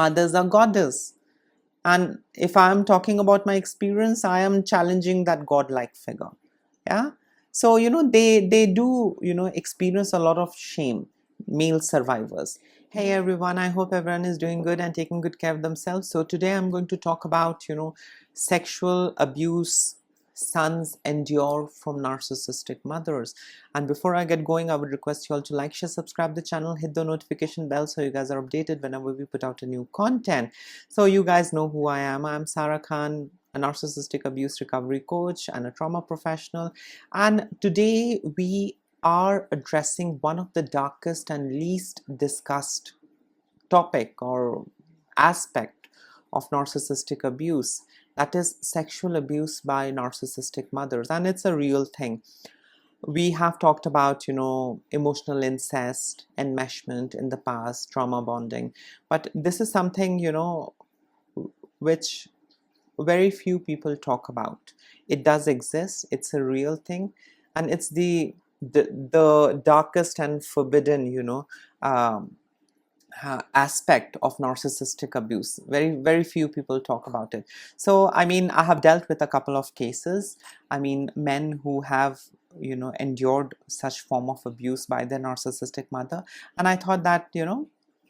Mothers are goddess. And if I am talking about my experience, I am challenging that godlike figure. Yeah. So, they do, experience a lot of shame, male survivors. Hey everyone, I hope everyone is doing good and taking good care of themselves. So today I'm going to talk about, sexual abuse sons endure from narcissistic mothers. And before I get going, I would request you all to like, share, subscribe the channel, hit the notification bell so you guys are updated whenever we put out a new content. So you guys know who I am. I'm Sarah Khan, a narcissistic abuse recovery coach and a trauma professional. And today we are addressing one of the darkest and least discussed topic or aspect of narcissistic abuse, that is sexual abuse by narcissistic mothers. And it's a real thing. We have talked about, emotional incest, enmeshment in the past, trauma bonding, but this is something, which very few people talk about. It does exist, it's a real thing, and it's the darkest and forbidden, aspect of narcissistic abuse. Very few people talk about it. So I mean, I have dealt with a couple of cases. I mean, men who have endured such form of abuse by their narcissistic mother, and I thought that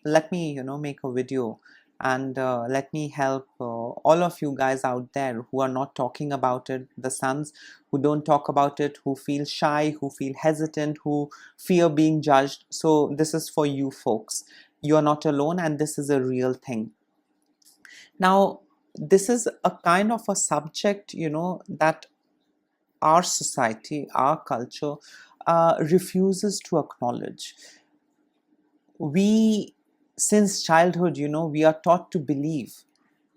let me make a video and let me help all of you guys out there who are not talking about it, the sons who don't talk about it, who feel shy, who feel hesitant, who fear being judged. So this is for you folks. You are not alone, and this is a real thing. Now, this is a kind of a subject, that our society, our culture refuses to acknowledge. We, since childhood, we are taught to believe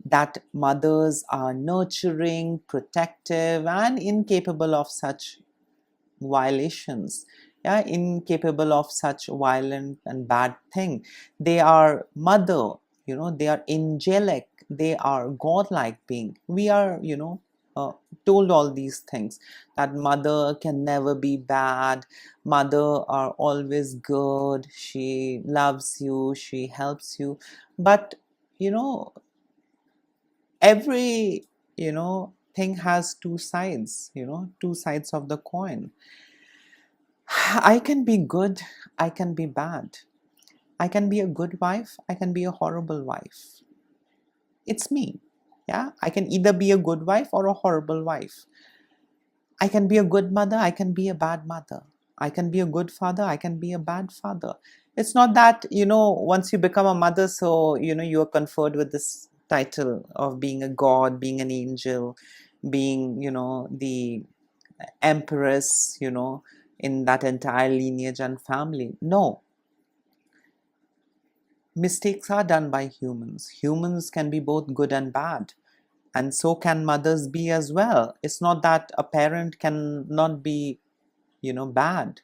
that mothers are nurturing, protective, and incapable of such violations. Yeah, incapable of such violent and bad thing. They are mother, they are angelic, they are godlike being. We are told all these things, that mother can never be bad, mother are always good, she loves you, she helps you. But every thing has two sides, two sides of the coin. I can be good, I can be bad. I can be a good wife, I can be a horrible wife. It's me. Yeah, I can either be a good wife or a horrible wife. I can be a good mother, I can be a bad mother. I can be a good father, I can be a bad father. It's not that, once you become a mother, so, you are conferred with this title of being a god, being an angel, being, the empress, in that entire lineage and family. No. Mistakes are done by humans. Humans can be both good and bad. And so can mothers be as well. It's not that a parent can not be, bad.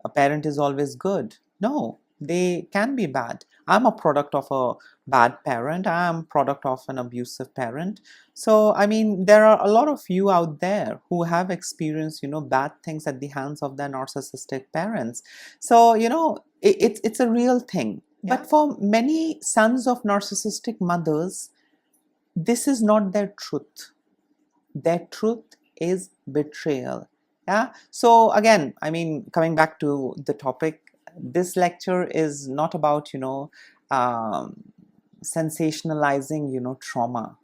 A parent is always good. No, they can be bad. I'm a product of a bad parent. I'm a product of an abusive parent. So, I mean, there are a lot of you out there who have experienced, bad things at the hands of their narcissistic parents. So, it's a real thing. Yeah. But for many sons of narcissistic mothers, this is not their truth. Their truth is betrayal. Yeah. So again, I mean, coming back to the topic, this lecture is not about sensationalizing trauma.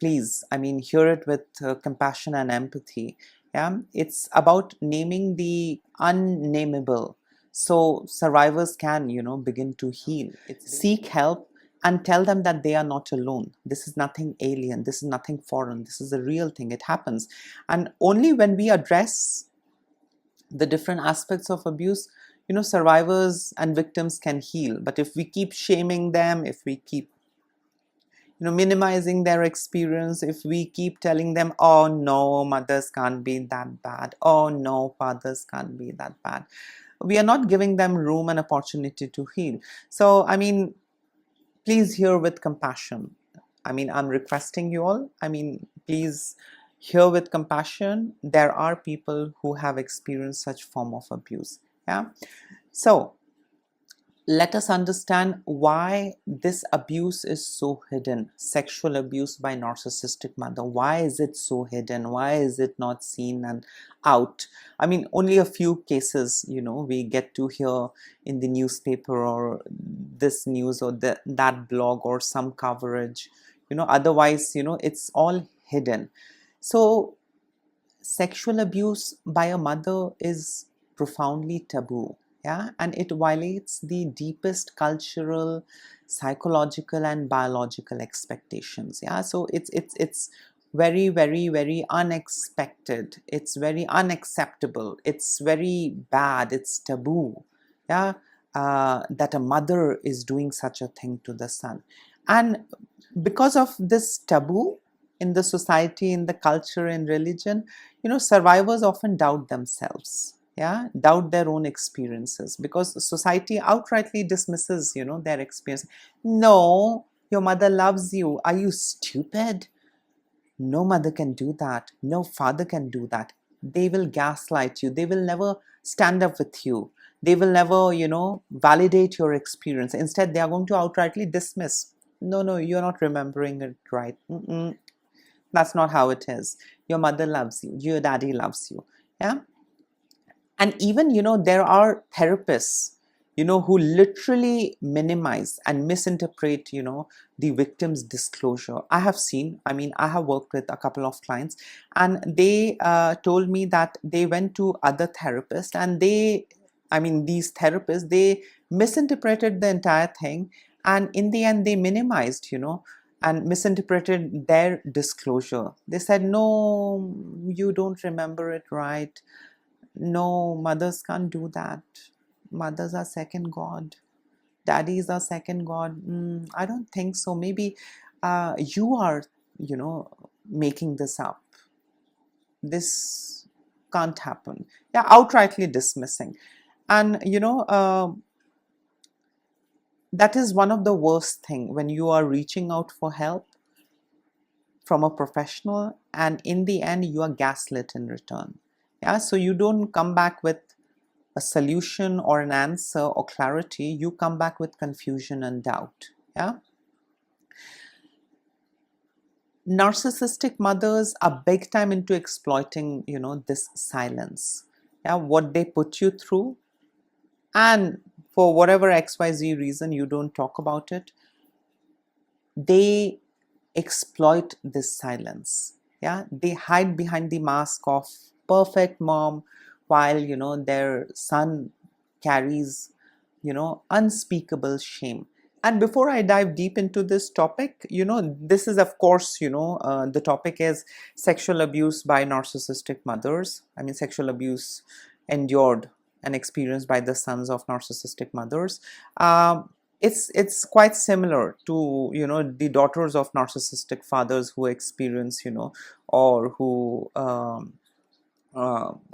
Please, I mean, hear it with compassion and empathy. Yeah, it's about naming the unnameable, so survivors can begin to heal. Seek help and tell them that they are not alone. This is nothing alien, this is nothing foreign, this is a real thing, it happens. And only when we address the different aspects of abuse, survivors and victims can heal. But if we keep shaming them, if we keep minimizing their experience, if we keep telling them, oh no, mothers can't be that bad, oh no, fathers can't be that bad, we are not giving them room and opportunity to heal. So I mean, please hear with compassion. I mean, I'm requesting you all, I mean, please hear with compassion. There are people who have experienced such form of abuse. Yeah. So let us understand why this abuse is so hidden. Sexual abuse by narcissistic mother, why is it so hidden? Why is it not seen and out? I mean, only a few cases, we get to hear in the newspaper, or this news, or that blog, or some coverage. Otherwise, it's all hidden. So sexual abuse by a mother is profoundly taboo, yeah, and it violates the deepest cultural, psychological, and biological expectations, yeah. So it's very, very, very unexpected, it's very unacceptable, it's very bad, it's taboo, yeah, that a mother is doing such a thing to the son. And because of this taboo in the society, in the culture, in religion, survivors often doubt themselves, yeah, doubt their own experiences, because society outrightly dismisses, their experience. No, your mother loves you. Are you stupid? No mother can do that. No father can do that. They will gaslight you. They will never stand up with you. They will never, validate your experience. Instead, they are going to outrightly dismiss. No, no, you're not remembering it right. That's not how it is. Your mother loves you. Your daddy loves you. Yeah. And even, there are therapists, who literally minimize and misinterpret, the victim's disclosure. I have seen, I mean, I have worked with a couple of clients, and they told me that they went to other therapists, and these therapists, they misinterpreted the entire thing. And in the end, they minimized, and misinterpreted their disclosure. They said, no, you don't remember it right. No, mothers can't do that. Mothers are second god. Daddies are second god. I don't think so. Maybe you are, making this up. This can't happen. Yeah, outrightly dismissing. And, that is one of the worst thing when you are reaching out for help from a professional, and in the end, you are gaslit in return. Yeah, so you don't come back with a solution or an answer or clarity, you come back with confusion and doubt. Yeah. Narcissistic mothers are big time into exploiting, this silence. Yeah, what they put you through, and for whatever XYZ reason you don't talk about it, they exploit this silence. Yeah, they hide behind the mask of perfect mom, while their son carries unspeakable shame. And before I dive deep into this topic, this is, of course, the topic is sexual abuse by narcissistic mothers. I mean, sexual abuse endured and experienced by the sons of narcissistic mothers. It's quite similar to the daughters of narcissistic fathers who experience or who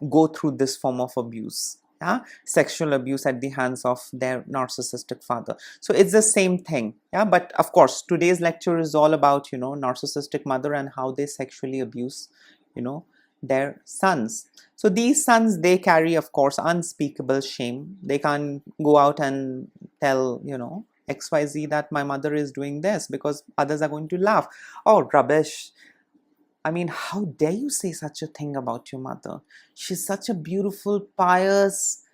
go through this form of abuse, yeah, sexual abuse at the hands of their narcissistic father. So it's the same thing, yeah. But of course, today's lecture is all about narcissistic mother and how they sexually abuse their sons. So these sons, they carry, of course, unspeakable shame. They can't go out and tell XYZ that my mother is doing this, because others are going to laugh. Oh, rubbish. I mean, how dare you say such a thing about your mother? She's such a beautiful, pious,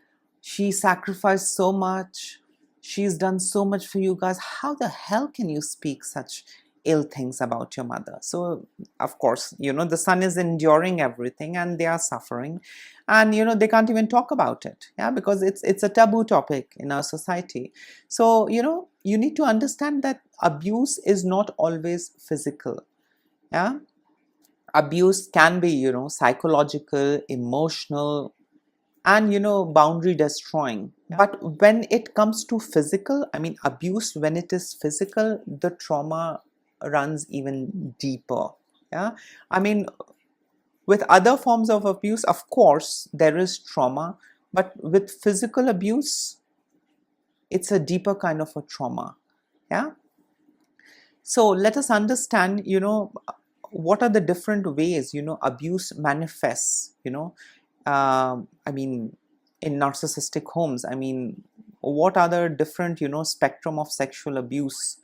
she sacrificed so much, she's done so much for you guys. How the hell can you speak such ill things about your mother? So, of course, the son is enduring everything and they are suffering, and they can't even talk about it, yeah, because it's a taboo topic in our society. So, you need to understand that abuse is not always physical, yeah. Abuse can be psychological, emotional, and boundary destroying. But when it comes to physical, I mean, abuse, when it is physical, the trauma runs even deeper. Yeah, I mean, with other forms of abuse, of course there is trauma, but with physical abuse, it's a deeper kind of a trauma. Yeah. So let us understand, what are the different ways, abuse manifests, I mean, in narcissistic homes. I mean, what are the different, spectrum of sexual abuse,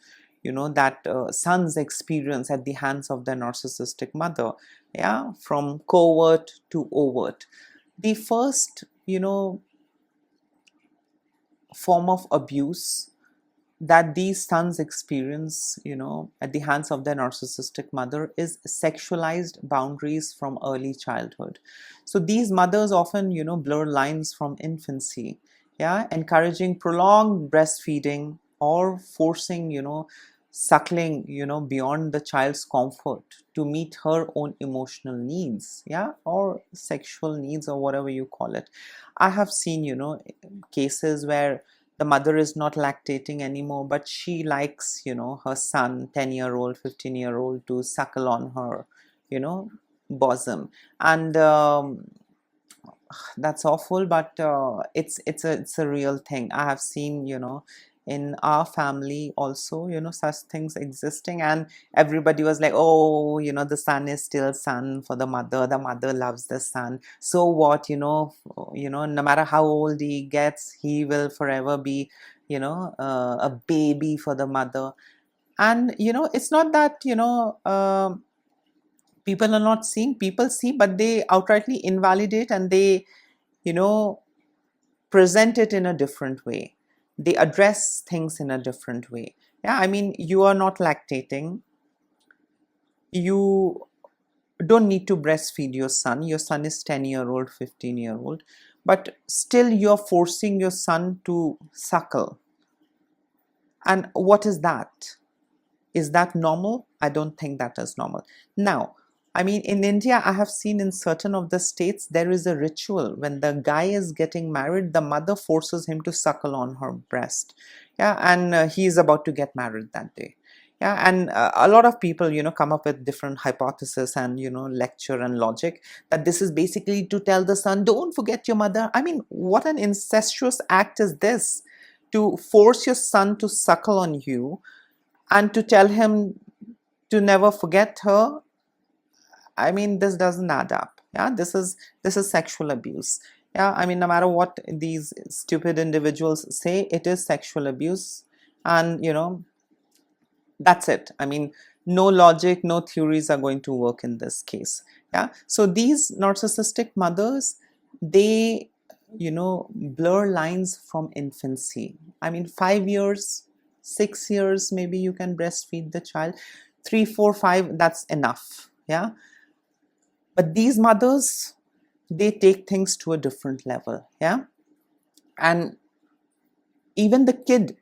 that sons experience at the hands of their narcissistic mother. Yeah, from covert to overt. The first, form of abuse that these sons experience, at the hands of their narcissistic mother is sexualized boundaries from early childhood. So these mothers often, blur lines from infancy, yeah, encouraging prolonged breastfeeding or forcing, suckling, beyond the child's comfort to meet her own emotional needs, yeah, or sexual needs, or whatever you call it. I have seen, cases where the mother is not lactating anymore, but she likes, her son, 10-year-old, 15-year-old, to suckle on her, you know bosom. And that's awful, but it's a real thing. I have seen, in our family also, such things existing, and everybody was like, oh, the son is still son for the mother loves the son, so what, no matter how old he gets, he will forever be, a baby for the mother. And it's not that, people are not seeing, people see, but they outrightly invalidate, and they, you know present it in a different way. They address things in a different way. Yeah, I mean, you are not lactating, you don't need to breastfeed your son. Your son is 10-year-old, 15-year-old, but still you're forcing your son to suckle. And what is that? Is that normal? I don't think that is normal. Now, I mean, in India, I have seen in certain of the states, there is a ritual. When the guy is getting married, the mother forces him to suckle on her breast. Yeah, and he is about to get married that day. Yeah, and a lot of people, come up with different hypotheses and, lecture and logic that this is basically to tell the son, don't forget your mother. I mean, what an incestuous act is this? To force your son to suckle on you and to tell him to never forget her. I mean, this doesn't add up. Yeah, this is sexual abuse. Yeah, I mean, no matter what these stupid individuals say, it is sexual abuse. And that's it. I mean, no logic, no theories are going to work in this case. Yeah, so these narcissistic mothers, they, blur lines from infancy. I mean, 5 years, 6 years, maybe you can breastfeed the child. 3, 4, 5, that's enough. Yeah, but these mothers, they take things to a different level. Yeah, and even the kid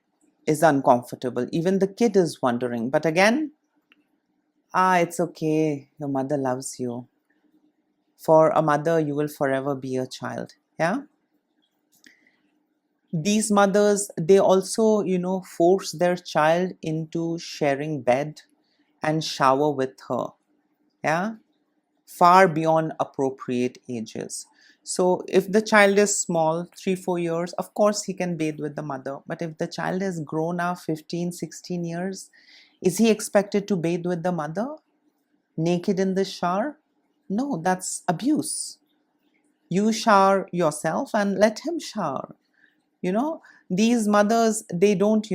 is uncomfortable, even the kid is wondering, but again, it's okay, your mother loves you. For a mother, you will forever be a child. Yeah, these mothers, they also, force their child into sharing bed and shower with her. Yeah, far beyond appropriate ages. So if the child is small, 3, 4 years, of course he can bathe with the mother. But if the child has grown up 15, 16 years, is he expected to bathe with the mother naked in the shower? No, that's abuse. You shower yourself and let him shower. These mothers, they don't,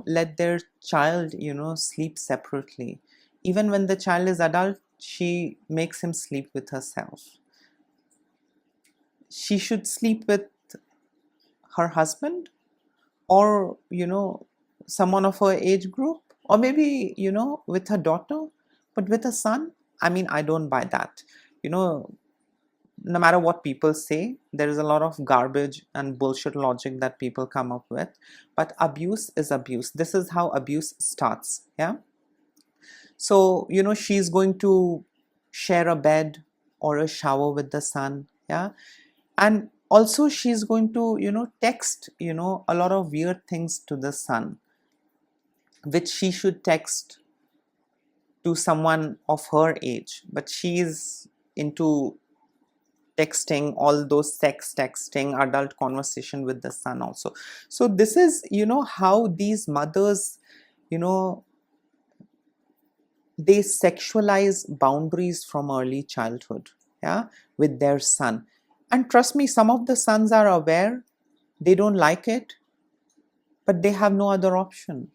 let their child, sleep separately. Even when the child is adult, she makes him sleep with herself. She should sleep with her husband, or someone of her age group, or maybe with her daughter. But with a son, I mean, I don't buy that. No matter what people say, there is a lot of garbage and bullshit logic that people come up with, but abuse is abuse. This is how abuse starts. Yeah, so she's going to share a bed or a shower with the son. Yeah, and also she's going to text a lot of weird things to the son, which she should text to someone of her age, but she's into texting all those sex texting, adult conversation with the son also. So this is how these mothers, you know they sexualize boundaries from early childhood, yeah, with their son. And trust me, some of the sons are aware, they don't like it, but they have no other option.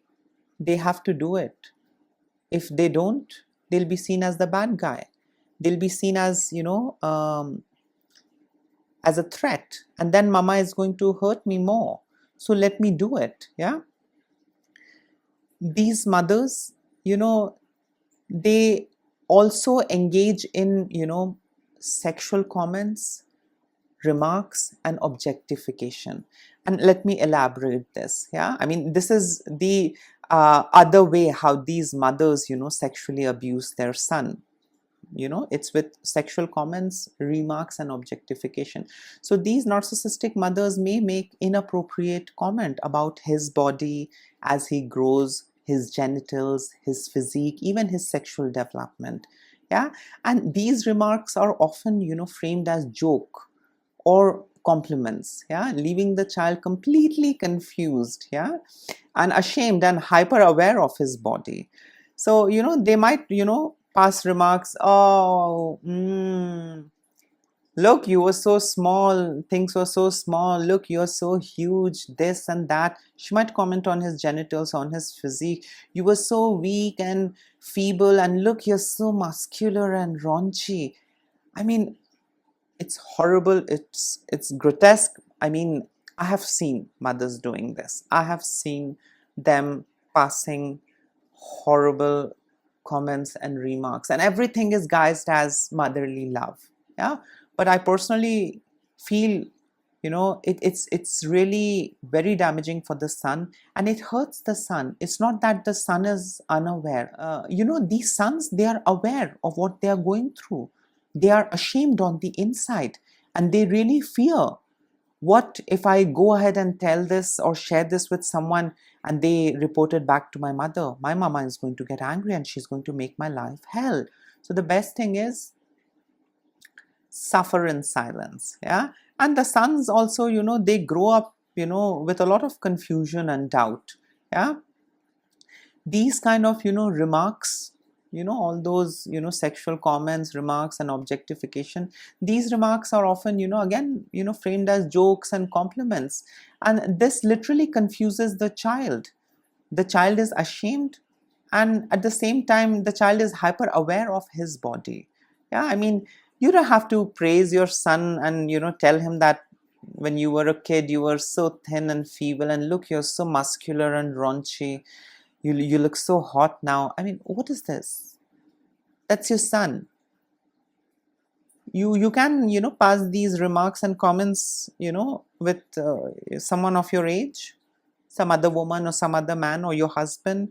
They have to do it. If they don't, they'll be seen as the bad guy. They'll be seen as, as a threat, and then mama is going to hurt me more. So let me do it. Yeah. These mothers, they also engage in, sexual comments, remarks, and objectification. And let me elaborate this. Yeah, I mean, this is the other way how these mothers, sexually abuse their son. It's with sexual comments, remarks, and objectification. So these narcissistic mothers may make inappropriate comment about his body as he grows, his genitals, his physique, even his sexual development. Yeah, and these remarks are often, framed as joke or compliments. Yeah, leaving the child completely confused. Yeah, and ashamed and hyper aware of his body. So, they might, pass remarks. Oh, look, you were so small. Things were so small. Look, you're so huge. This and that. She might comment on his genitals, on his physique. You were so weak and feeble. And look, you're so muscular and raunchy. I mean, it's horrible. It's grotesque. I mean, I have seen mothers doing this. I have seen them passing horrible comments and remarks, and everything is guised as motherly love. Yeah, but I personally feel, it's really very damaging for the son, and it hurts the son. It's not that the son is unaware. These sons, they are aware of what they are going through. They are ashamed on the inside, and they really fear, what if I go ahead and tell this or share this with someone and they report it back to my mother? My mama is going to get angry and she's going to make my life hell. So the best thing is suffer in silence. Yeah. And the sons also, they grow up, with a lot of confusion and doubt. Yeah. These kind of, remarks, all those, sexual comments, remarks, and objectification, these remarks are often, again, framed as jokes and compliments. And this literally confuses the child. The child is ashamed, and at the same time, the child is hyper aware of his body. Yeah, I mean, you don't have to praise your son and, tell him that when you were a kid, you were so thin and feeble, and look, you're so muscular and raunchy. You look so hot now. I mean, what is this? That's your son. You can, pass these remarks and comments, with someone of your age, some other woman or some other man or your husband,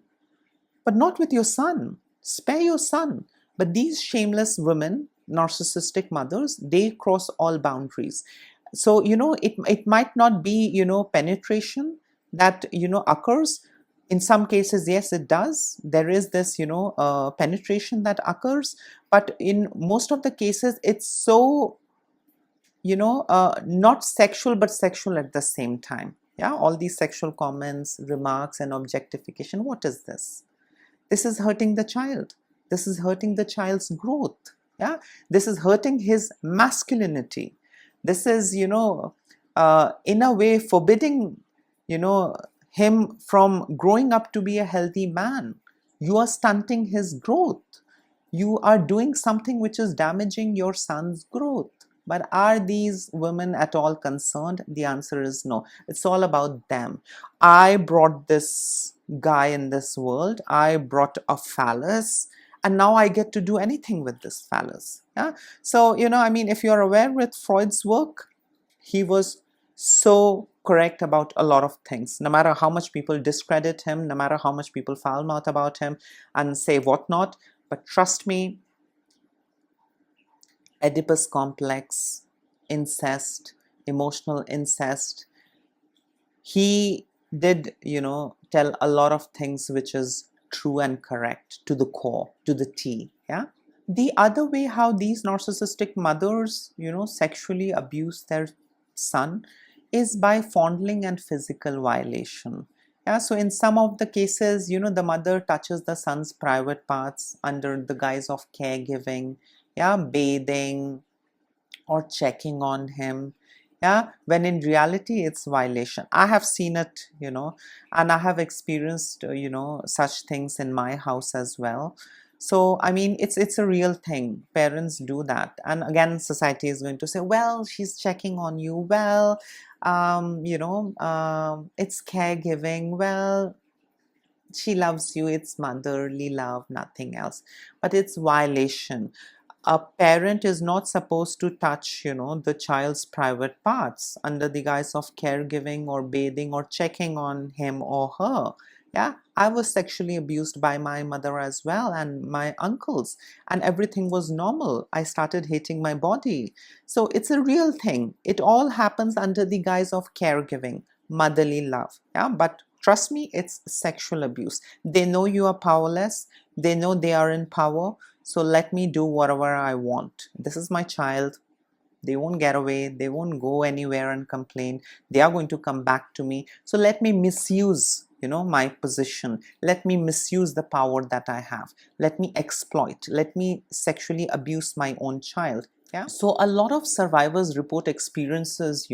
but not with your son. Spare your son. But these shameless women, narcissistic mothers, they cross all boundaries. So, it might not be, penetration that, occurs. In some cases, yes, it does. There is this, penetration that occurs. But in most of the cases, it's so, not sexual, but sexual at the same time. Yeah, all these sexual comments, remarks, and objectification. What is this? This is hurting the child. This is hurting the child's growth. Yeah, this is hurting his masculinity. This is, in a way forbidding, him from growing up to be a healthy man. You are stunting his growth. You are doing something which is damaging your son's growth. But are these women at all concerned? The answer is no. It's all about them. I brought this guy in this world. I brought a phallus, and now I get to do anything with this phallus. Yeah. So, I mean, if you're aware with Freud's work, he was so correct about a lot of things. No matter how much people discredit him, no matter how much people foul mouth about him and say whatnot, but trust me, Oedipus complex, incest, emotional incest, he did, tell a lot of things which is true and correct to the core, to the T. Yeah. The other way how these narcissistic mothers, sexually abuse their son is by fondling and physical violation. Yeah, so in some of the cases, the mother touches the son's private parts under the guise of caregiving, yeah, bathing or checking on him. Yeah, when in reality it's violation. I have seen it, and I have experienced, such things in my house as well. So I mean, it's a real thing. Parents do that, and again society is going to say, well, she's checking on you, well, it's caregiving, well, she loves you, it's motherly love, nothing else. But it's violation. A parent is not supposed to touch, the child's private parts under the guise of caregiving or bathing or checking on him or her. Yeah, I was sexually abused by my mother as well and my uncles, and everything was normal. I started hating my body. So it's a real thing. It all happens under the guise of caregiving, motherly love. Yeah, but trust me, it's sexual abuse. They know you are powerless, they know they are in power, so let me do whatever I want. This is my child. They won't get away. They won't go anywhere and complain. They are going to come back to me. So let me misuse, my position. Let me misuse the power that I have. Let me exploit. Let me sexually abuse my own child. Yeah. So a lot of survivors report experiences,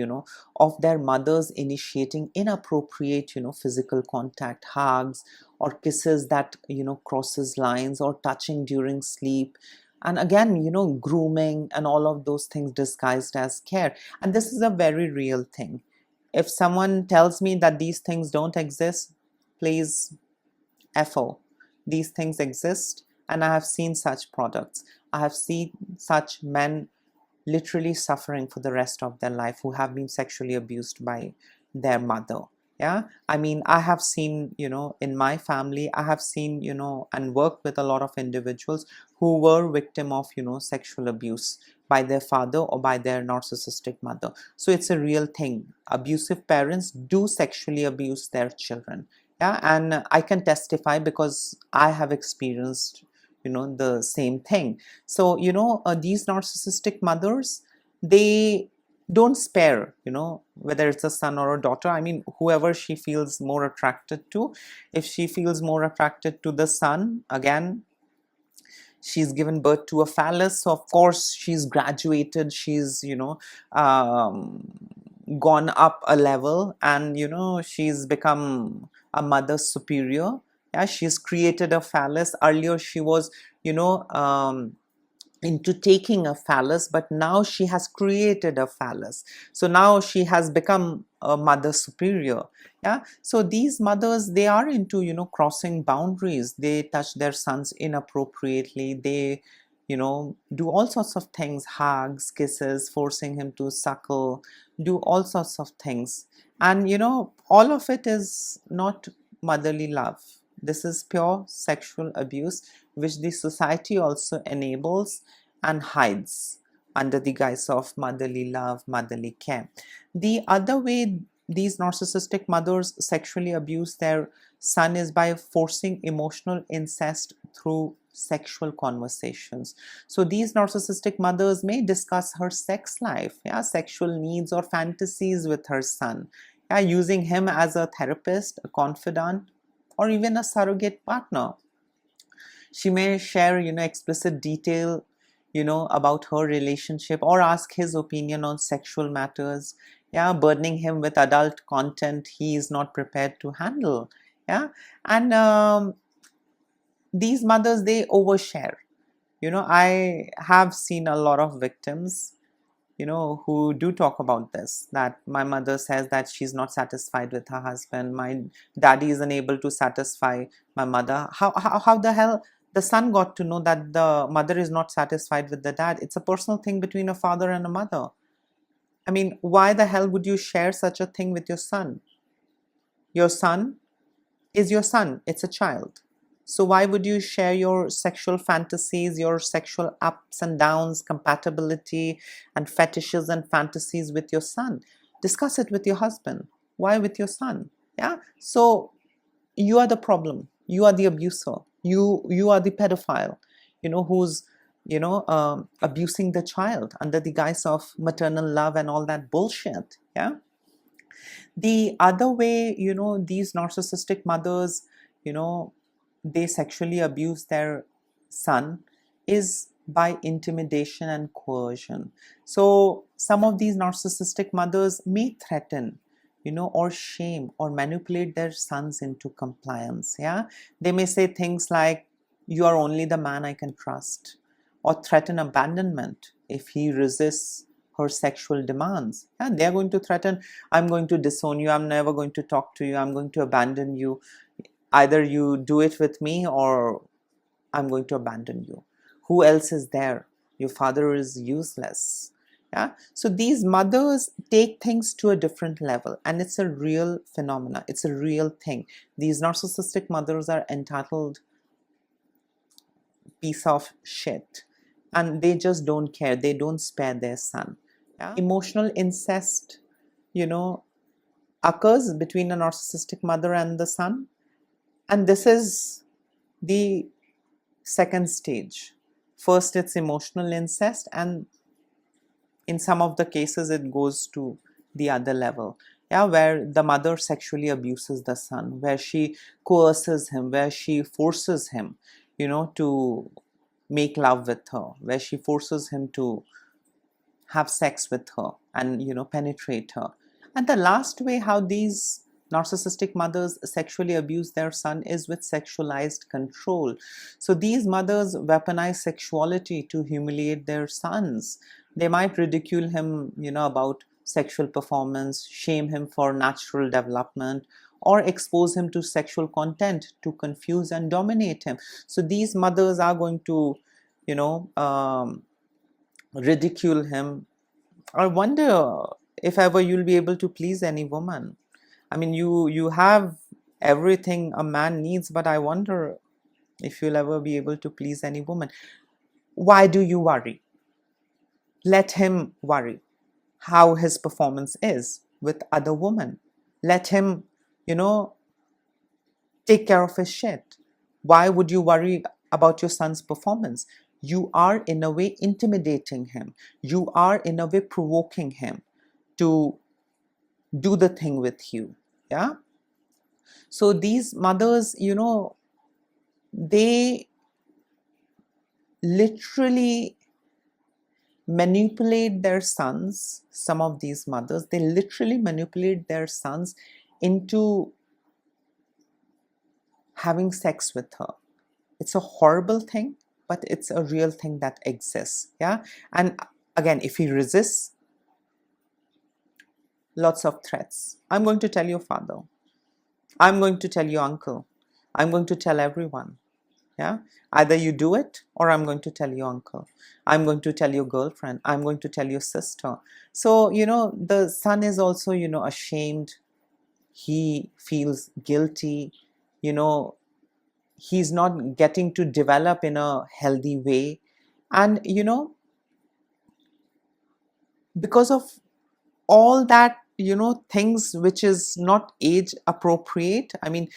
of their mothers initiating inappropriate, physical contact, hugs or kisses that, crosses lines, or touching during sleep. And again, grooming and all of those things disguised as care. And this is a very real thing. If someone tells me that these things don't exist, please, FO. These things exist, and I have seen such products. I have seen such men literally suffering for the rest of their life who have been sexually abused by their mother. Yeah, I mean, I have seen, in my family, I have seen, and worked with a lot of individuals who were victim of, sexual abuse by their father or by their narcissistic mother. So it's a real thing. Abusive parents do sexually abuse their children. Yeah, and I can testify because I have experienced, the same thing. So, these narcissistic mothers, they don't spare, whether it's a son or a daughter. I mean, whoever she feels more attracted to. If she feels more attracted to the son, again, she's given birth to a phallus. So of course she's graduated, she's, um, gone up a level, and she's become a mother superior. Yeah, she's created a phallus. Earlier she was, into taking a phallus, but now she has created a phallus. So now she has become a mother superior. Yeah, so these mothers, they are into, crossing boundaries. They touch their sons inappropriately. They, do all sorts of things, hugs, kisses, forcing him to suckle, do all sorts of things. And all of it is not motherly love. This is pure sexual abuse, which the society also enables and hides under the guise of motherly love, motherly care. The other way these narcissistic mothers sexually abuse their son is by forcing emotional incest through sexual conversations. So these narcissistic mothers may discuss her sex life, yeah, sexual needs or fantasies with her son, yeah, using him as a therapist, a confidant, or even a surrogate partner. She may share, explicit detail, about her relationship, or ask his opinion on sexual matters. Yeah, burdening him with adult content he is not prepared to handle. Yeah, and these mothers, they overshare. I have seen a lot of victims, who do talk about this, that my mother says that she's not satisfied with her husband, my daddy is unable to satisfy my mother. How the hell the son got to know that the mother is not satisfied with the dad? It's a personal thing between a father and a mother. I mean, why the hell would you share such a thing with your son? Your son is your son, it's a child. So why would you share your sexual fantasies, your sexual ups and downs, compatibility and fetishes and fantasies with your son? Discuss it with your husband. Why with your son? Yeah, so you are the problem, you are the abuser, you are the pedophile, who's, abusing the child under the guise of maternal love and all that bullshit. Yeah, the other way, these narcissistic mothers, they sexually abuse their son is by intimidation and coercion. So some of these narcissistic mothers may threaten, or shame or manipulate their sons into compliance. Yeah, they may say things like, "You are only the man I can trust," or threaten abandonment if he resists her sexual demands. Yeah, they are going to threaten, "I'm going to disown you, I'm never going to talk to you, I'm going to abandon you. Either you do it with me or I'm going to abandon you. Who else is there? Your father is useless." Yeah. So these mothers take things to a different level, and it's a real phenomena. It's a real thing. These narcissistic mothers are entitled piece of shit, and they just don't care. They don't spare their son. Yeah. Emotional incest, you know, occurs between a narcissistic mother and the son, and this is the second stage. First, it's emotional incest, and in some of the cases, it goes to the other level. Yeah, where the mother sexually abuses the son, where she coerces him, where she forces him, to make love with her, where she forces him to have sex with her and penetrate her. And the last way how these narcissistic mothers sexually abuse their son is with sexualized control. So these mothers weaponize sexuality to humiliate their sons. They might ridicule him, about sexual performance, shame him for natural development, or expose him to sexual content to confuse and dominate him. So these mothers are going to, you know um, ridicule him. I wonder if ever you'll be able to please any woman. I mean, you have everything a man needs, but I wonder if you'll ever be able to please any woman. Why do you worry? Let him worry how his performance is with other women. Let him, you know, take care of his shit. Why would you worry about your son's performance? You are in a way intimidating him. You are in a way provoking him to do the thing with you. Yeah. So these mothers, they literally manipulate their sons. Some of these mothers, they literally manipulate their sons into having sex with her. It's a horrible thing, but it's a real thing that exists. Yeah. And again, if he resists, lots of threats. I'm going to tell your father. I'm going to tell your uncle. I'm going to tell everyone. Yeah. Either you do it or I'm going to tell your uncle. I'm going to tell your girlfriend. I'm going to tell your sister. So, the son is also, ashamed. He feels guilty. You know, he's not getting to develop in a healthy way. And, because of all that, things which is not age appropriate, I mean,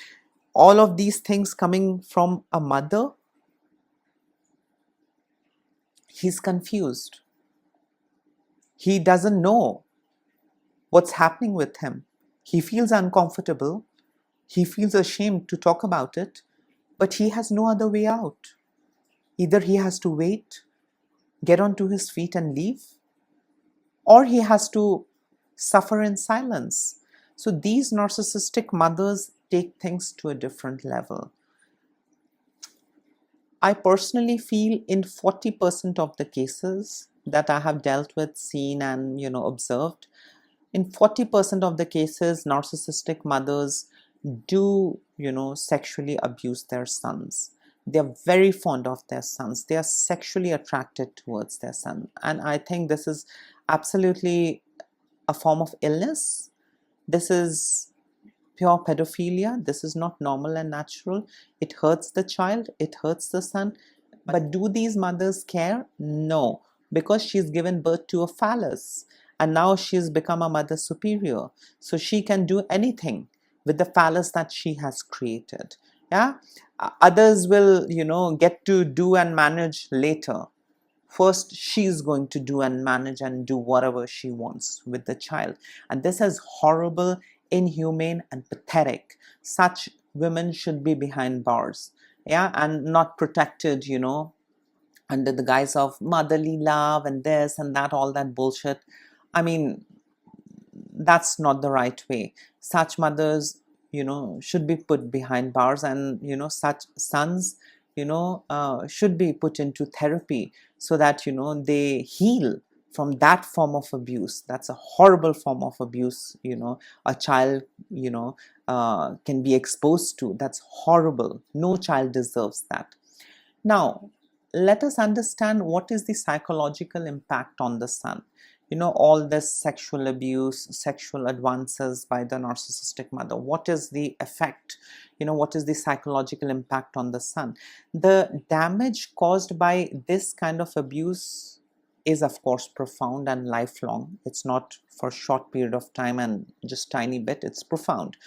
all of these things coming from a mother, he's confused. He doesn't know what's happening with him. He feels uncomfortable. He feels ashamed to talk about it, but he has no other way out. Either he has to wait, get onto his feet and leave, or he has to suffer in silence. So these narcissistic mothers take things to a different level. I personally feel in 40% of the cases that I have dealt with, seen, and observed, in 40% of the cases, narcissistic mothers do, sexually abuse their sons. They're very fond of their sons. They are sexually attracted towards their son. And I think this is absolutely a form of illness. This is pure pedophilia. This is not normal and natural. It hurts the child, it hurts the son. But do these mothers care? No, because she's given birth to a phallus and now she's become a mother superior. So she can do anything with the phallus that she has created. Yeah. Others will, get to do and manage later. First, she's going to do and manage and do whatever she wants with the child. And this is horrible, inhumane, and pathetic. Such women should be behind bars, yeah, and not protected, under the guise of motherly love and this and that, all that bullshit. I mean, that's not the right way. Such mothers, should be put behind bars, and such sons, should be put into therapy, so that they heal from that form of abuse. That's a horrible form of abuse, a child, can be exposed to. That's horrible. No child deserves that. Now, let us understand what is the psychological impact on the son. All this sexual abuse, sexual advances by the narcissistic mother. What is the effect? What is the psychological impact on the son? The damage caused by this kind of abuse is, of course, profound and lifelong. It's not for a short period of time and just tiny bit. It's profound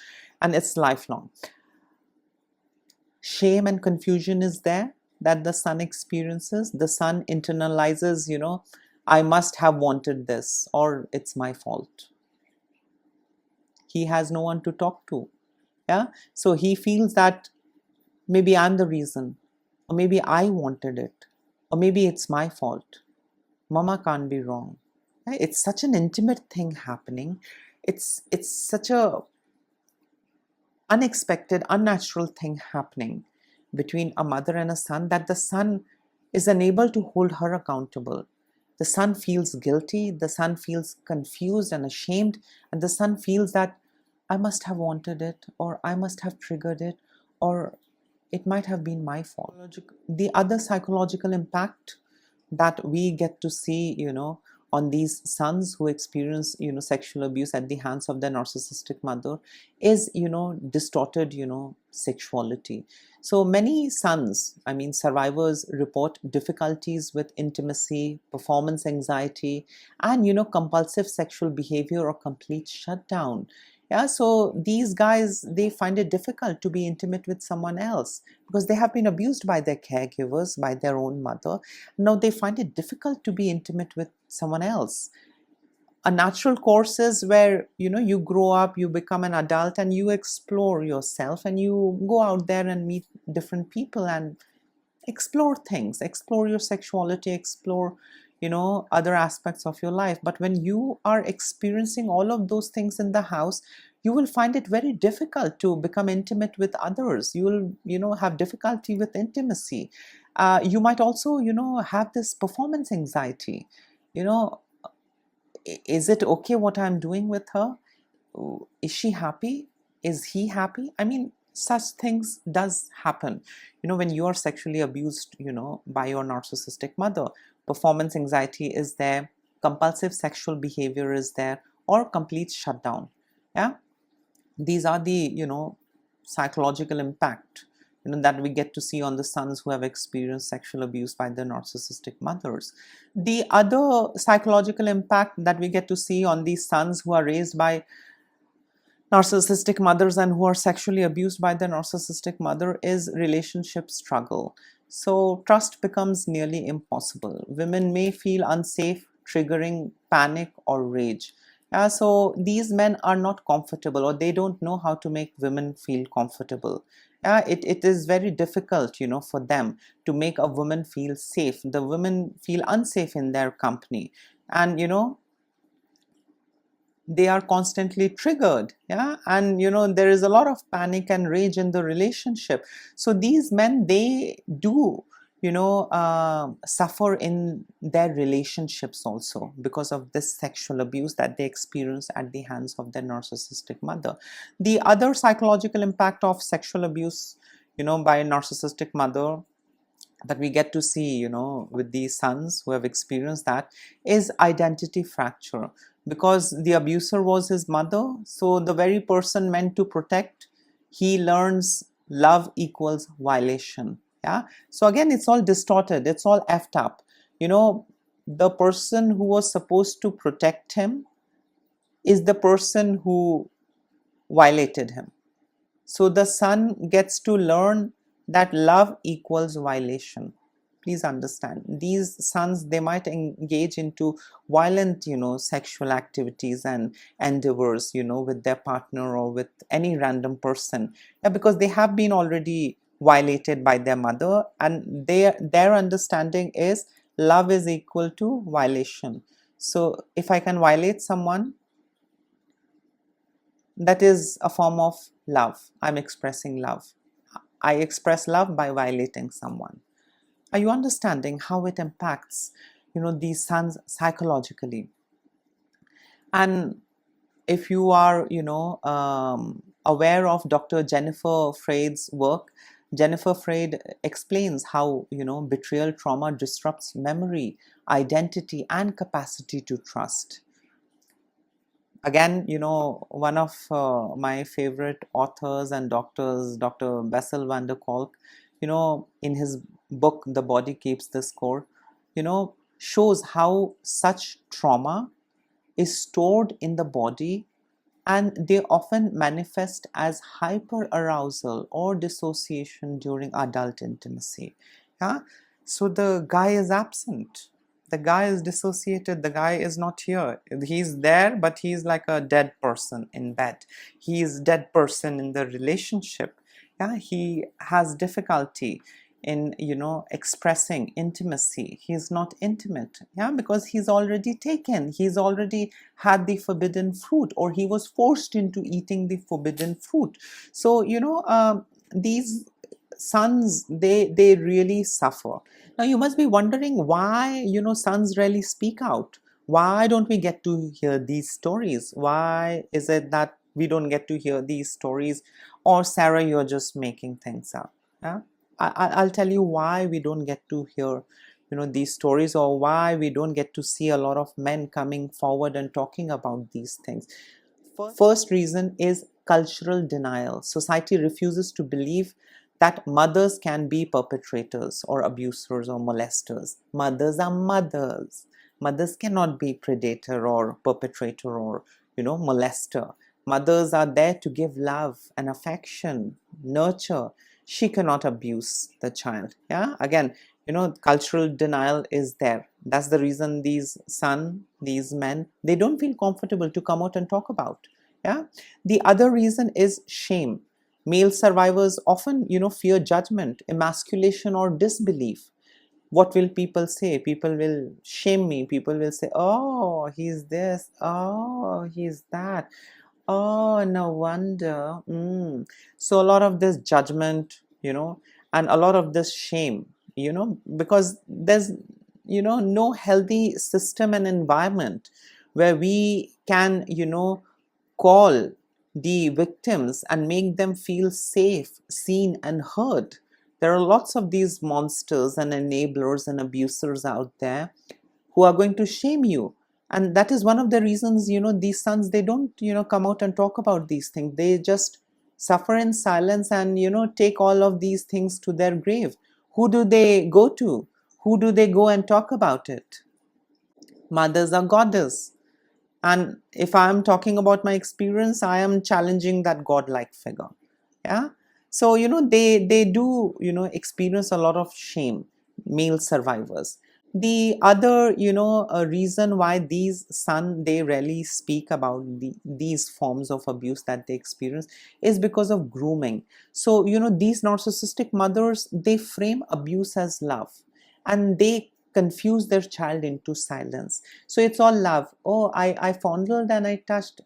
and it's lifelong. Shame and confusion is there that the son experiences. The son internalizes, I must have wanted this, or it's my fault. He has no one to talk to. Yeah. So he feels that maybe I'm the reason, or maybe I wanted it, or maybe it's my fault. Mama can't be wrong. Right? It's such an intimate thing happening. It's such a unexpected, unnatural thing happening between a mother and a son, that the son is unable to hold her accountable. The son feels guilty, the son feels confused and ashamed, and the son feels that I must have wanted it, or I must have triggered it, or it might have been my fault. The other psychological impact that we get to see, on these sons who experience, sexual abuse at the hands of their narcissistic mother is, distorted, sexuality. So many sons, survivors, report difficulties with intimacy, performance anxiety, and, compulsive sexual behavior or complete shutdown. Yeah, so these guys, they find it difficult to be intimate with someone else because they have been abused by their caregivers, by their own mother. Now they find it difficult to be intimate with someone else. A natural course is where, you grow up, you become an adult, and you explore yourself, and you go out there and meet different people and explore things, explore your sexuality, explore, other aspects of your life. But when you are experiencing all of those things in the house, you will find it very difficult to become intimate with others. You will, have difficulty with intimacy. You might also, have this performance anxiety. Is it okay what I'm doing with her? Is she happy? Is he happy? Such things does happen, when you are sexually abused, by your narcissistic mother. Performance anxiety is there, compulsive sexual behavior is there, or complete shutdown. Yeah, these are the, psychological impact, that we get to see on the sons who have experienced sexual abuse by their narcissistic mothers. The other psychological impact that we get to see on these sons who are raised by narcissistic mothers and who are sexually abused by their narcissistic mother is relationship struggle. So trust becomes nearly impossible. Women may feel unsafe, triggering panic or rage. So these men are not comfortable, or they don't know how to make women feel comfortable. It is very difficult, for them to make a woman feel safe. The women feel unsafe in their company, and they are constantly triggered. Yeah, and there is a lot of panic and rage in the relationship. So these men, they do suffer in their relationships also because of this sexual abuse that they experience at the hands of their narcissistic mother. The other psychological impact of sexual abuse by a narcissistic mother that we get to see with these sons who have experienced that is identity fracture. Because the abuser was his mother, so the very person meant to protect, he learns love equals violation. Yeah, so again, it's all distorted, it's all effed up. The person who was supposed to protect him is the person who violated him. So the son gets to learn that love equals violation. Please understand, these sons, they might engage into violent, sexual activities and endeavors, with their partner or with any random person. Yeah, because they have been already violated by their mother, and their understanding is love is equal to violation. So if I can violate someone, that is a form of love. I'm expressing love. I express love by violating someone. Are you understanding how it impacts, these sons psychologically? And if you are, aware of Dr. Jennifer Freud's work, Jennifer Freud explains how, betrayal trauma disrupts memory, identity, and capacity to trust. Again, one of my favorite authors and doctors, Dr. Bessel van der Kolk, in his book, The Body Keeps the Score, shows how such trauma is stored in the body, and they often manifest as hyperarousal or dissociation during adult intimacy. Yeah? So the guy is absent. The guy is dissociated. The guy is not here. He's there, but he's like a dead person in bed. He is dead person in the relationship. Yeah, he has difficulty in expressing intimacy. He's not intimate, yeah, because he's already taken, he's already had the forbidden fruit, or he was forced into eating the forbidden fruit. So these sons, they really suffer. Now you must be wondering why sons rarely speak out. Why don't we get to hear these stories? Why is it that we don't get to hear these stories? Or Sarah, you're just making things up? Yeah, I'll tell you why we don't get to hear these stories, or why we don't get to see a lot of men coming forward and talking about these things. First reason is cultural denial. Society refuses to believe that mothers can be perpetrators or abusers or molesters. Mothers are mothers. Mothers cannot be predator or perpetrator or molester. Mothers are there to give love and affection, nurture. She cannot abuse the child. Yeah, again, cultural denial is there. That's the reason these men, they don't feel comfortable to come out and talk about. Yeah. The other reason is shame. Male survivors often fear judgment, emasculation, or disbelief. What will people say? People will shame me. People will say, oh, he's this, oh, he's that, oh, no wonder. So a lot of this judgment, and a lot of this shame, because there's no healthy system and environment where we can call the victims and make them feel safe, seen, and heard. There are lots of these monsters and enablers and abusers out there who are going to shame you. And that is one of the reasons, these sons, they don't, come out and talk about these things. They just suffer in silence and, take all of these things to their grave. Who do they go to? Who do they go and talk about it? Mothers are goddess. And if I'm talking about my experience, I am challenging that godlike figure. Yeah. So, they do, experience a lot of shame, male survivors. The other, reason why these son, they rarely speak about these forms of abuse that they experience is because of grooming. So, these narcissistic mothers, they frame abuse as love, and they confuse their child into silence. So it's all love. Oh, I fondled and I touched.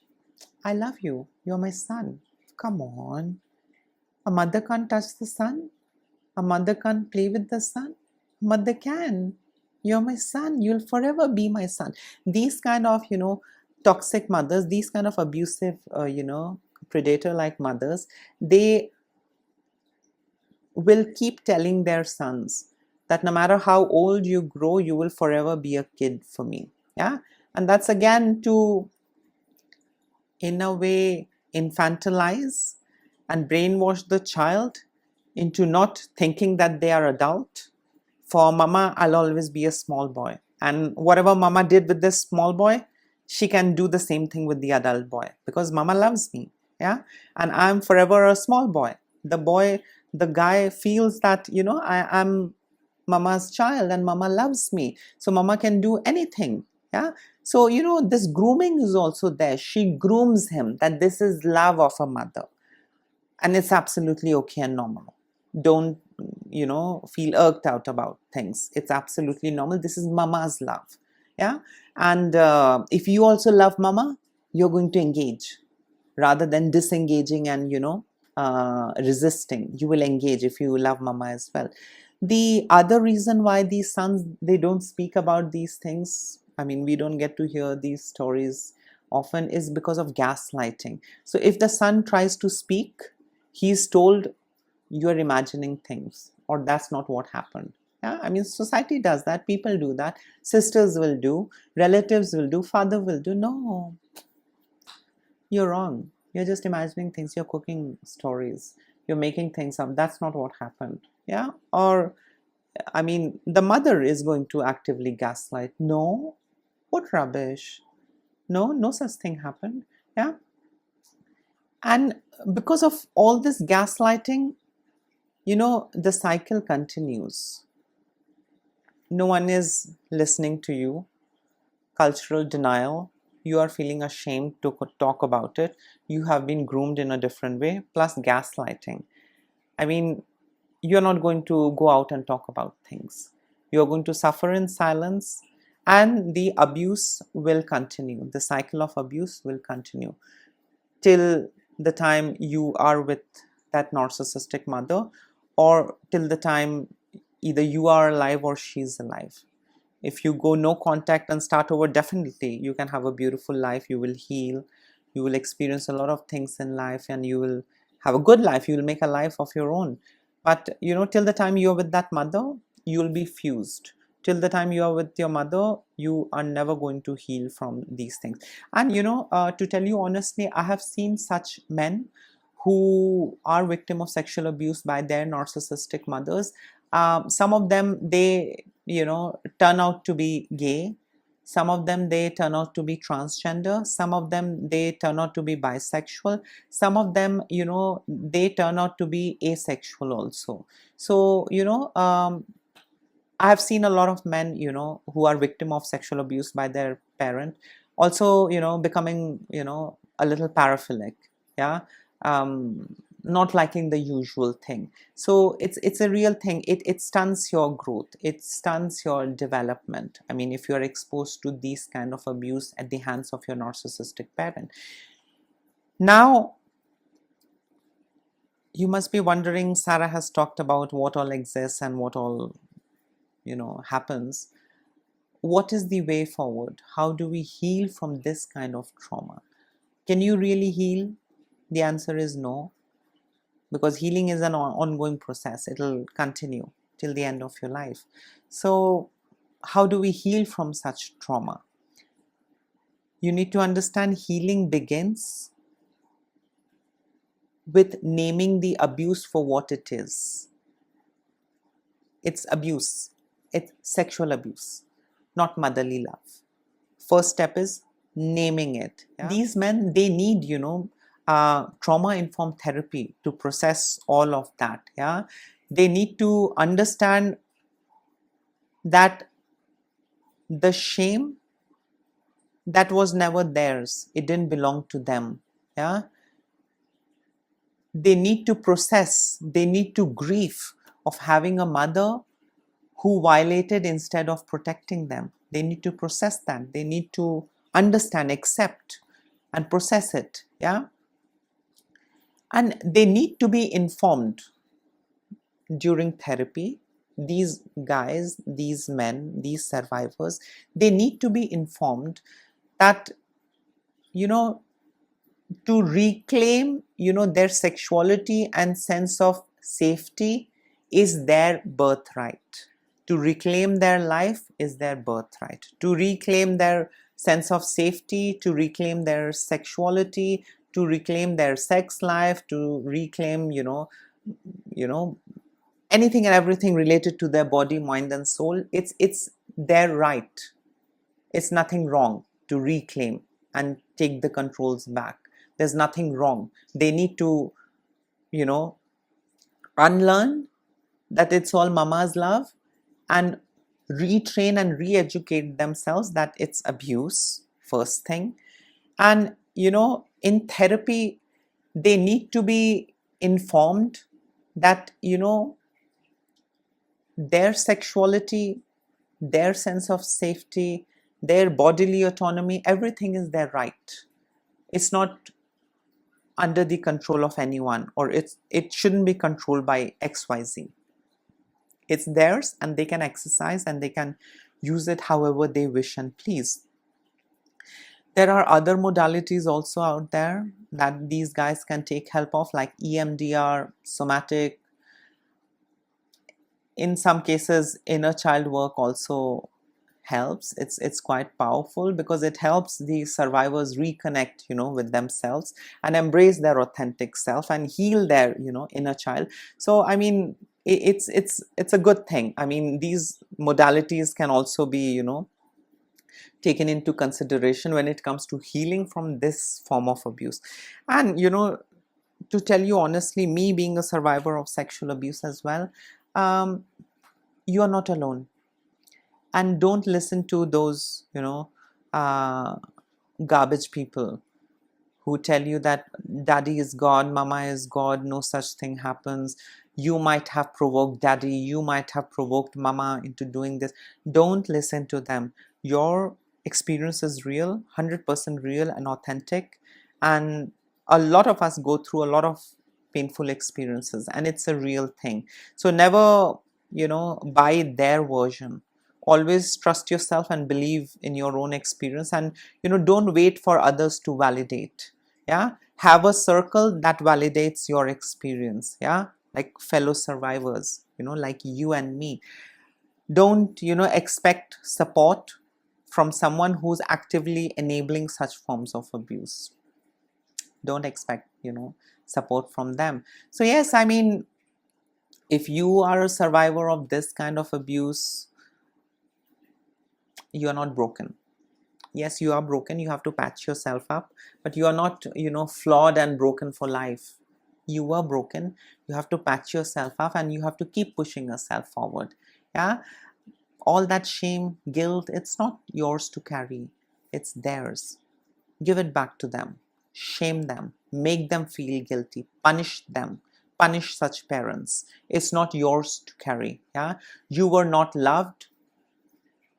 I love you. You're my son. Come on. A mother can't touch the son. A mother can't play with the son. A mother can. You're my son. You'll forever be my son. These kind of, toxic mothers, these kind of abusive, predator-like mothers, they will keep telling their sons that no matter how old you grow, you will forever be a kid for me. Yeah. And that's again to, in a way, infantilize and brainwash the child into not thinking that they are adult. For mama, I'll always be a small boy. And whatever mama did with this small boy, she can do the same thing with the adult boy, because mama loves me. Yeah. And I'm forever a small boy. The guy feels that, I'm mama's child and mama loves me. So mama can do anything. Yeah. So, this grooming is also there. She grooms him that this is love of a mother. And it's absolutely okay and normal. don't, feel irked out about things. It's absolutely normal. This is mama's love. Yeah. And if you also love mama, you're going to engage rather than disengaging and resisting. You will engage if you love mama as well. The other reason why these sons, they don't speak about these things, I mean, we don't get to hear these stories often, is because of gaslighting. So if the son tries to speak, he's told, you're imagining things, or that's not what happened. Yeah, I mean, society does that, people do that, sisters will do, relatives will do, father will do. No, you're wrong. You're just imagining things, you're cooking stories, you're making things up. That's not what happened. Yeah. Or, I mean, the mother is going to actively gaslight. No, what rubbish. No, no such thing happened. Yeah. And because of all this gaslighting, the cycle continues. No one is listening to you. Cultural denial. You are feeling ashamed to talk about it. You have been groomed in a different way, plus gaslighting. I mean, you're not going to go out and talk about things. You're going to suffer in silence, and the abuse will continue. The cycle of abuse will continue till the time you are with that narcissistic mother, or till the time either you are alive or she's alive. If you go no contact and start over, definitely you can have a beautiful life. You will heal, you will experience a lot of things in life, and you will have a good life. You will make a life of your own. But till the time you're with that mother, you'll be fused. Till the time you are with your mother, you are never going to heal from these things. And to tell you honestly, I have seen such men who are victim of sexual abuse by their narcissistic mothers. Some of them, they turn out to be gay. Some of them, they turn out to be transgender. Some of them, they turn out to be bisexual. Some of them, they turn out to be asexual also. So I have seen a lot of men, who are victim of sexual abuse by their parent, also, becoming, a little paraphilic. Yeah. Not liking the usual thing. So it's a real thing. It stunts your growth. It stunts your development. I mean, if you're exposed to these kind of abuse at the hands of your narcissistic parent. Now, you must be wondering, Sarah has talked about what all exists and what all, happens. What is the way forward? How do we heal from this kind of trauma? Can you really heal? The answer is no, because healing is an ongoing process. It'll continue till the end of your life. So how do we heal from such trauma? You need to understand healing begins with naming the abuse for what it is. It's abuse. It's sexual abuse, not motherly love. First step is naming it. Yeah? These men, they need, trauma-informed therapy to process all of that. Yeah, they need to understand that the shame, that was never theirs. It didn't belong to them. Yeah, they need to process. They need to grieve of having a mother who violated instead of protecting them. They need to process that. They need to understand, accept, and process it. Yeah. And they need to be informed during therapy. These guys, these men, these survivors, they need to be informed that, to reclaim, their sexuality and sense of safety is their birthright. To reclaim their life is their birthright. To reclaim their sense of safety, to reclaim their sexuality, to reclaim their sex life, to reclaim, anything and everything related to their body, mind, and soul. It's their right. It's nothing wrong to reclaim and take the controls back. There's nothing wrong. They need to, unlearn that it's all mama's love, and retrain and re-educate themselves that it's abuse, first thing. And in therapy, they need to be informed that, you know, their sexuality, their sense of safety, their bodily autonomy, everything is their right. It's not under the control of anyone, or it shouldn't be controlled by XYZ. It's theirs, and they can exercise and they can use it however they wish and please. There are other modalities also out there that these guys can take help of, like EMDR, somatic. In some cases, inner child work also helps. It's quite powerful because it helps the survivors reconnect, you know, with themselves and embrace their authentic self and heal their, you know, inner child. So I mean, it's a good thing. I mean, these modalities can also be, you know, taken into consideration when it comes to healing from this form of abuse. And you know, to tell you honestly, me being a survivor of sexual abuse as well, um, you are not alone. And don't listen to those, you know, uh, garbage people who tell you that daddy is God, mama is God, no such thing happens. You might have provoked daddy, you might have provoked mama into doing this. Don't listen to them. Your experience is real, 100% real and authentic. And a lot of us go through a lot of painful experiences, and it's a real thing. So never, you know, buy their version. Always trust yourself and believe in your own experience, and you know, don't wait for others to validate. Yeah, have a circle that validates your experience. Yeah, like fellow survivors, you know, like you and me. Don't, you know, expect support from someone who's actively enabling such forms of abuse. Don't expect, you know, support from them. So yes, I mean, if you are a survivor of this kind of abuse, you are not broken. Yes, you are broken, you have to patch yourself up, but you are not, you know, flawed and broken for life. You were broken, you have to patch yourself up, and you have to keep pushing yourself forward. Yeah, all that shame, guilt, it's not yours to carry, it's theirs. Give it back to them. Shame them, make them feel guilty, punish them, punish such parents. It's not yours to carry. Yeah, you were not loved,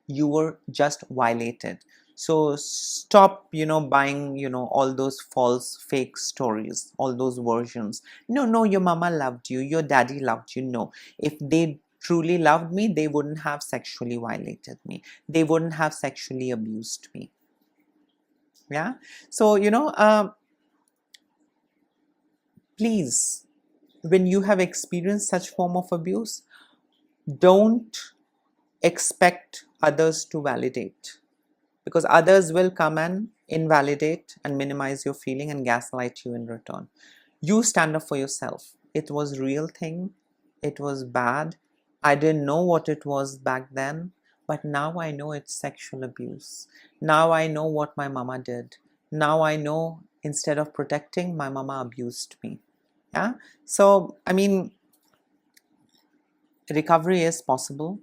you were just violated. So stop, you know, buying, you know, all those false fake stories, all those versions. No, no, your mama loved you, your daddy loved you. No, if they truly loved me, they wouldn't have sexually violated me, they wouldn't have sexually abused me. Yeah, so you know, please, when you have experienced such form of abuse, don't expect others to validate, because others will come and invalidate and minimize your feeling and gaslight you in return. You stand up for yourself. It was real thing, it was bad, I didn't know what it was back then, but now I know it's sexual abuse. Now I know what my mama did. Now I know, instead of protecting, my mama abused me. Yeah, so I mean, recovery is possible.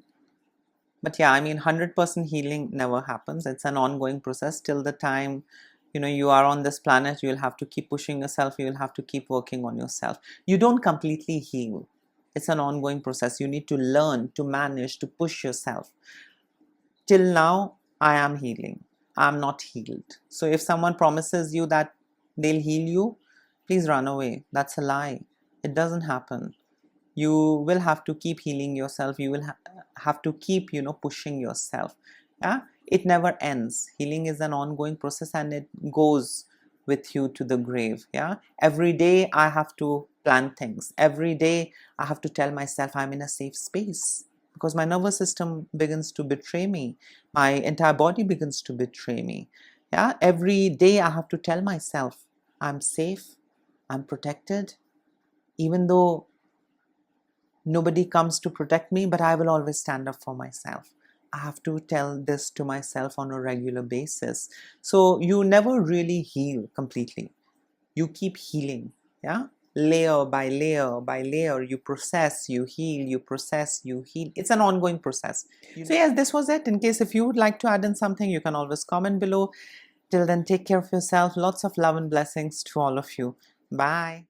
But yeah, I mean, 100% healing never happens. It's an ongoing process till the time, you know, you are on this planet. You'll have to keep pushing yourself. You will have to keep working on yourself. You don't completely heal. It's an ongoing process. You need to learn to manage, to push yourself. Till now, I am healing. I'm not healed. So if someone promises you that they'll heal you, please run away. That's a lie. It doesn't happen. You will have to keep healing yourself. You will have to keep, you know, pushing yourself. Yeah, it never ends. Healing is an ongoing process, and it goes with you to the grave. Yeah, every day I have to plan things. Every day I have to tell myself I'm in a safe space, because my nervous system begins to betray me, my entire body begins to betray me. Yeah, every day I have to tell myself I'm safe, I'm protected, even though nobody comes to protect me, but I will always stand up for myself. I have to tell this to myself on a regular basis. So you never really heal completely. You keep healing. Yeah. Layer by layer by layer, you process, you heal, you process, you heal. It's an ongoing process. So yes, this was it. In case if you would like to add in something, you can always comment below. Till then, take care of yourself. Lots of love and blessings to all of you. Bye.